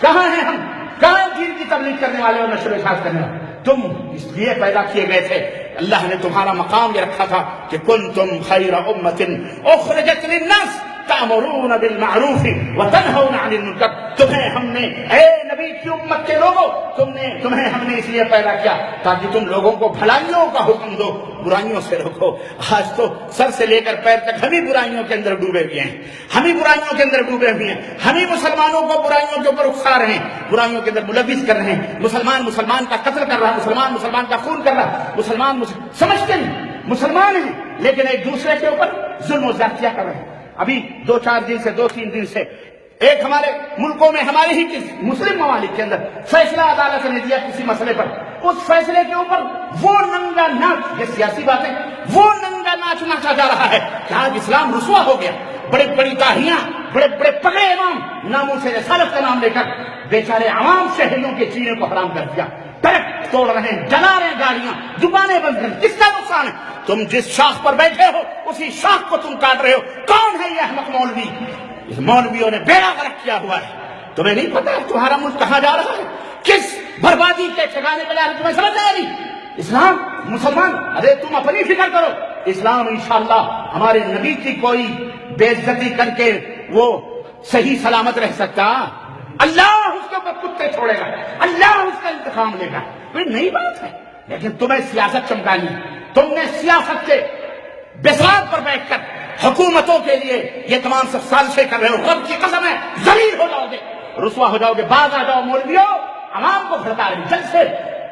کہاں ہیں ہم؟ کہاں دین کی تبلیغ کرنے والے اور نشر و اشاعت کرنے والے؟ تم اس لیے پیدا کیے گئے تھے، اللہ نے تمہارا مقام یہ رکھا تھا کہ کنتم خیر امۃ اخرجت للناس تأمرون بالمعروف وتنہون عن المنکر. تمہیں ہم نے، اے نبی کی امت کے لوگوں، تمہیں ہم نے اس لیے پیدا کیا تاکہ تم لوگوں کو بھلائیوں کا حکم دو، برائیوں سے روکو. آج تو سر سے لے کر پیر تک ہم ہی برائیوں کے اندر ڈوبے ہوئے ہیں، ہم ہی برائیوں کے اندر ڈوبے ہوئے ہیں، ہم ہی مسلمانوں کو برائیوں کے اوپر اکسا رہے ہیں، برائیوں کے اندر ملوث کر رہے ہیں. مسلمان کا قتل کر رہا ہے، مسلمان کا خون کر رہا ہے، مسلمان سمجھتے نہیں مسلمان ہیں لیکن ایک دوسرے کے اوپر ظلم و زیادتیاں کر رہے ہیں. ابھی 2-3 دن سے ایک ہمارے ملکوں میں، ہمارے ہی مسلم ممالک کے اندر فیصلہ عدالت نے دیا کسی مسئلے پر. اس فیصلے کے اوپر وہ ننگا ناچ، یہ سیاسی باتیں، وہ ننگا ناچ ناچا جا رہا ہے کہ آج اسلام رسوا ہو گیا. بڑے بڑی داڑھیاں، بڑے بڑے پگڑے امام ناموس رسالت کا نام لے کر بیچارے عوام شہریوں کے سینے کو حرام کر دیا. ٹرک توڑ رہے ہیں، جلا رہے ہیں گاڑیاں، دکانیں بند کر. کس کا نقصان ہے؟ تم جس شاخ پر بیٹھے ہو اسی شاخ کو تم کاٹ رہے ہو. کون ہے یہ احمق مولوی؟ اس مولویوں نے بیڑا غرق کیا ہوا ہے. تمہیں نہیں پتا ہے تمہارا ملک کہاں جا رہا ہے، کس بربادی کے ٹھکانے پہ جا رہا ہے؟ تمہیں سمجھ آیا نہیں؟ اسلام، مسلمان، ارے تم اپنی فکر کرو. اسلام انشاءاللہ ہمارے نبی کی کوئی بے عزتی کر کے وہ صحیح سلامت رہ سکتا؟ اللہ اس کے اوپر کتے چھوڑے گا، اللہ اس کا انتقام لے گا. کوئی نئی بات ہے. لیکن تمہیں سیاست چمکانی، تم نے سیاست کے بساط پر بیٹھ کر حکومتوں کے لیے یہ تمام سب سازشیں کر رہے ہو. رب کی قسم ہے ذلیل ہو جاؤ گے، رسوا ہو جاؤ گے. باز آ جاؤ مولویوں، عوام کو بھڑکا رہے جلد سے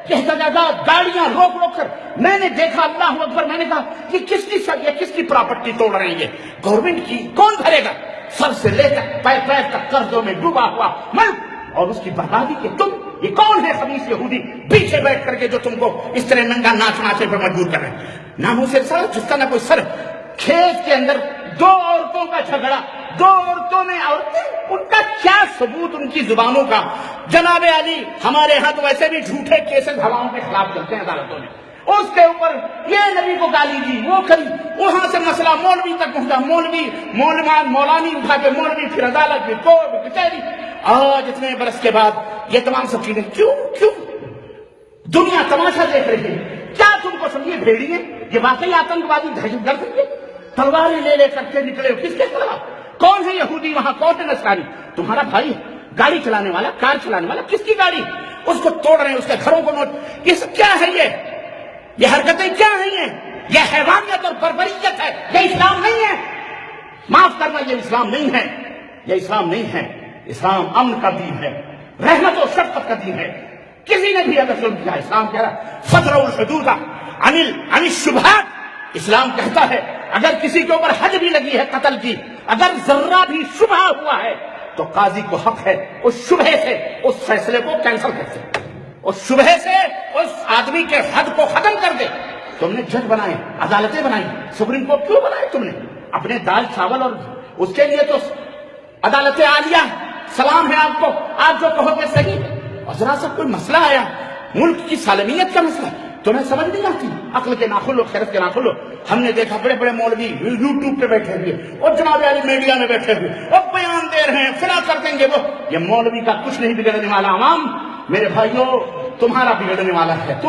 احتجاجات، گاڑیاں روک روک کر. میں نے دیکھا، اللہ اکبر، میں نے کہا کہ کس کی پراپرٹی توڑ رہے ہیں؟ یہ گورنمنٹ کی. کون بھرے گا؟ سر سے لے کر پیر تک قرضوں میں ڈوبا ہوا ملک اور اس کی بربادی کے تم. یہ کون ہے خبیث یہودی پیچھے بیٹھ کر کے جو تم کو اس طرح ننگا ناچ ناچے پر مجبور کر رہے ہیں؟ ناموس رسالت جس کا نہ کوئی سر. کھیت کے اندر 2 عورتوں کا جھگڑا، 2 عورتوں میں عورتیں، ان کا کیا ثبوت ان کی زبانوں کا؟ جناب علی، ہمارے ہاں تو ویسے بھی جھوٹے کیسز ہواؤں کے خلاف چلتے ہیں عدالتوں میں. اس کے اوپر یہ نبی کو گالی دی، وہ کری، وہاں سے مسئلہ مولوی تک پہنچا، مولانی اٹھا کے مولوی، پھر عدالت میں کورٹ کچہری. آج اتنے برس کے بعد یہ تمام سب چیزیں کیوں دنیا تماشا دیکھ رہی ہے؟ کیا تم کو سمجھے بھیڑیے یہ واقعی آتنکوادی دہشت گرد ہیں؟ تلواریں لے کر کے نکلے ہو کس کے خلاف؟ کون ہے یہودی وہاں؟ کون ہے نصرانی؟ تمہارا بھائی ہے، گاڑی چلانے والا، کار چلانے والا. کس کی گاڑی؟ اس کو توڑ رہے ہیں، اس کے گھروں کو نوٹ. یہ سب کیا ہے؟ یہ حرکتیں کیا ہیں؟ یہ حیوانیت اور بربریت ہے. یہ اسلام نہیں ہے. معاف کرنا، یہ اسلام نہیں ہے. یہ اسلام نہیں ہے. اسلام امن کا دین ہے، رحمت و شفقت کا دین ہے. کسی نے بھی اگر ظلم کیا، اسلام کہہ رہا فَتْرَوْا الْحُدُودَ عَنِ الشُّبْهَاتِ. اسلام کہتا ہے اگر کسی کے اوپر حد بھی لگی ہے قتل کی، اگر ذرہ بھی شبہ ہوا ہے تو قاضی کو حق ہے اس شبہ سے اس فیصلے کو کینسل کر دے، اس شبہ سے اس آدمی کے حد کو ختم کر دے. تم نے جج بنائے، عدالتیں بنائی، سپریم کورٹ کیوں بنائے تم نے؟ اپنے دال چاول اور اس کے لیے تو عدالت عالیہ. سلام ہے آپ کو، آپ جو کہو گے صحیح. اور ذرا سا کوئی مسئلہ آیا، ملک کی سالمیت کا مسئلہ، تمہیں سمجھ نہیں آتی؟ عقل کے ناخن لو، خیرت کے ناخن لو. ہم نے دیکھا بڑے بڑے مولوی یوٹیوب پہ بیٹھے ہوئے اور جناب علی میڈیا میں بیٹھے ہوئے اور بیان دے رہے ہیں، فلاں کر دیں گے وہ. یہ مولوی کا کچھ نہیں بگڑنے والا. عوام میرے بھائیوں، تمہارا بگڑنے والا ہے.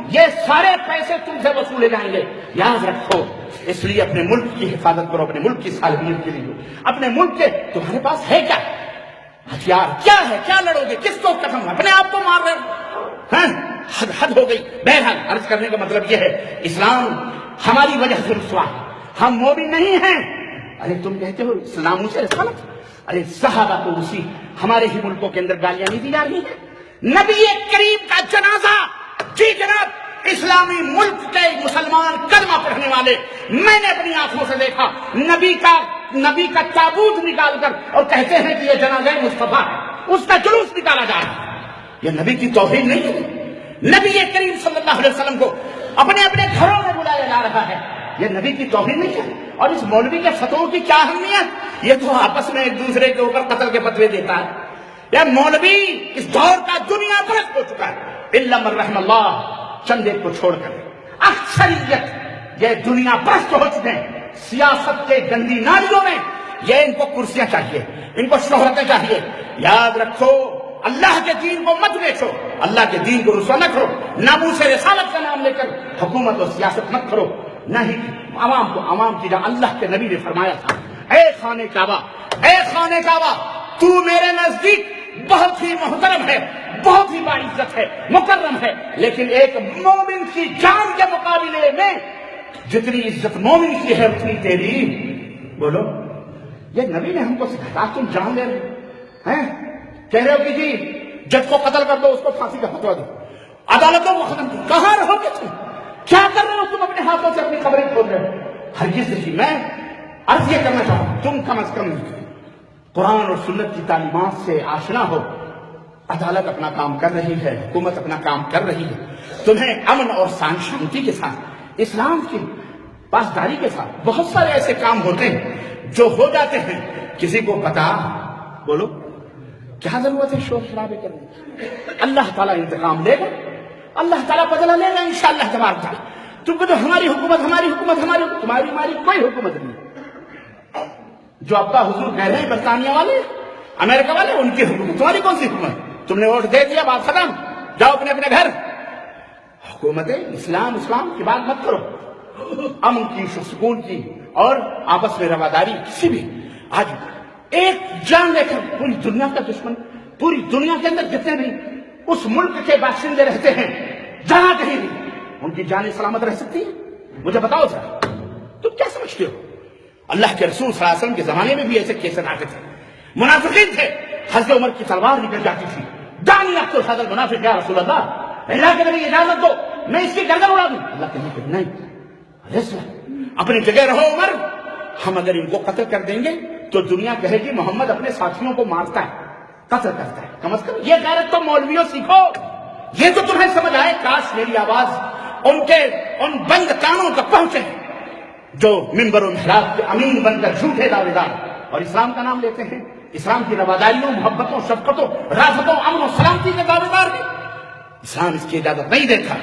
یہ سارے پیسے تم سے وصولے جائیں گے، یاد رکھو. اس لیے اپنے ملک کی حفاظت کرو، اپنے ملک کی سالمیت کے لیے. اپنے ملک کے تمہارے پاس ہے کیا ہتھیار؟ کیا ہے؟ کیا لڑو گے؟ کس کو قسم؟ اپنے آپ کو مار رہے ہو. حد ہو گئی. بہرحال عرض کرنے کا مطلب یہ ہے، اسلام ہماری وجہ سے رسوا ہے، ہم مومن نہیں ہیں. ارے تم کہتے ہو اسلام سے رسالت، ارے صحابہ کو اسی ہمارے ہی ملکوں کے اندر گالیاں نہیں دی جا رہی ہیں. نبی کریم کا جنازہ، جی جناب، اسلامی ملک کے مسلمان کلمہ پڑھنے والے، میں نے اپنی آنکھوں سے دیکھا. نبی کا تابوت نکال کر اور کہتے ہیں کہ یہ جنازہ مصطفیٰ ہے، اس کا جلوس نکالا جا رہا ہے. یہ نبی کی توہین نہیں ہے. نبی کریم صلی اللہ علیہ وسلم کو اپنے اپنے گھروں میں بلایا جا رہا ہے. یہ نبی کی توہین نہیں ہے. اور اس مولوی کے فتووں کی کیا اہمیت؟ یہ تو آپس میں ایک دوسرے کے اوپر قتل کے فتوے دیتا ہے. یہ مولوی اس دور کا دنیا پرست ہو چکا ہے، الا من رحم اللہ، چند ایک کو چھوڑ کر. اکثریت یہ دنیا پرست ہو چکے ہیں. سیاست کے گندی نالیوں میں یہ ان کو کرسیاں چاہیے، ان کو شہرتیں چاہیے. یاد رکھو اللہ کے دین کو مت بیچو، اللہ کے دین کو رسوا نہ کرو، ناموس رسالت کا نام لے کر حکومت اور سیاست مت کرو، نہ ہی عوام کی جہاں اللہ کے نبی نے فرمایا تھا، اے خانہ کعبہ، اے خانہ کعبہ، تو میرے نزدیک بہت ہی محترم ہے، بہت ہی باعزت ہے، مکرم ہے، لیکن ایک مومن کی جان کے مقابلے میں جتنی عزت مومن کی ہے اتنی تیری، بولو، یہ نبی نے ہم کو سکھایا، تم جان لے رہے ہیں، کہہ رہے ہو کہ جی جج کو قتل کر دو، اس کو پھانسی کا فتویٰ دو، عدالتوں کو ختم کرو، کہاں رہو گے تم؟ کیا کر رہے ہو تم؟ اپنے ہاتھوں سے اپنی خبریں کھول رہے ہو۔ ہرگز نہیں، میں عرض یہ کرنا چاہوں گا، تم کم از کم قرآن اور سنت کی تعلیمات سے آشنا ہو۔ عدالت اپنا کام کر رہی ہے، حکومت اپنا کام کر رہی ہے، تمہیں امن اور شانتی کے ساتھ، اسلام کی پاسداری کے ساتھ بہت سارے ایسے کام ہوتے ہیں جو ہو جاتے ہیں، کسی کو پتا، بولو کیا ضرورت ہے شور شرابے کرنے کی؟ اللہ تعالیٰ انتقام لے گا، اللہ تعالیٰ بدلہ لے گا انشاءاللہ تبارک تعالیٰ۔ تم کو تو ہماری حکومت، تمہاری کوئی حکومت نہیں۔ جو ابا حضور کہہ رہے ہیں برطانیہ والے، امریکہ والے، ان کی حکومت، تمہاری کون سی حکومت؟ تم نے ووٹ دے دیا، بات ختم، جاؤ اپنے اپنے گھر۔ حکومت اسلام کی بات مت کرو، امن کی، سکون کی اور آپس میں رواداری، کسی بھی آج ایک جان لے کر پوری دنیا کا دشمن، پوری دنیا کے اندر جتنے بھی اس ملک کے باشندے رہتے ہیں، جہاں کہیں بھی ان کی جانیں سلامت رہ سکتی ہے؟ مجھے بتاؤ ذرا، تم کیا سمجھتے ہو؟ اللہ کے رسول صلی اللہ علیہ وسلم کے زمانے میں بھی ایسے کیسز آتے تھے، منافقین تھے، حضرت عمر کی تلوار نکل جاتی تھی، دانی اقتل هذا المنافق یا رسول اللہ، اللہ کے نبی اجازت دو میں اس کی گردن اڑا دوں۔ اللہ کے نبی نہیں، اپنی جگہ رہو عمر، ہم اگر ان کو قتل کر دیں گے تو دنیا کہے گی محمد اپنے ساتھیوں کو مارتا ہے، قتل کرتا ہے، کم از کم یہ غیرت تو مولویوں سیکھو، یہ تو تمہیں سمجھ آئے۔ کاش میری آواز ان بند کانوں تک پہنچے جو منبر و محراب کے امین بن کر جھوٹے دعوے دار اور اسلام کا نام لیتے ہیں، اسلام کی رواداریوں، محبتوں، شفقتوں، رافتوں، امن و سلامتی کے دعوے دار ہیں۔ اسلام اس کی اجازت نہیں دیتا۔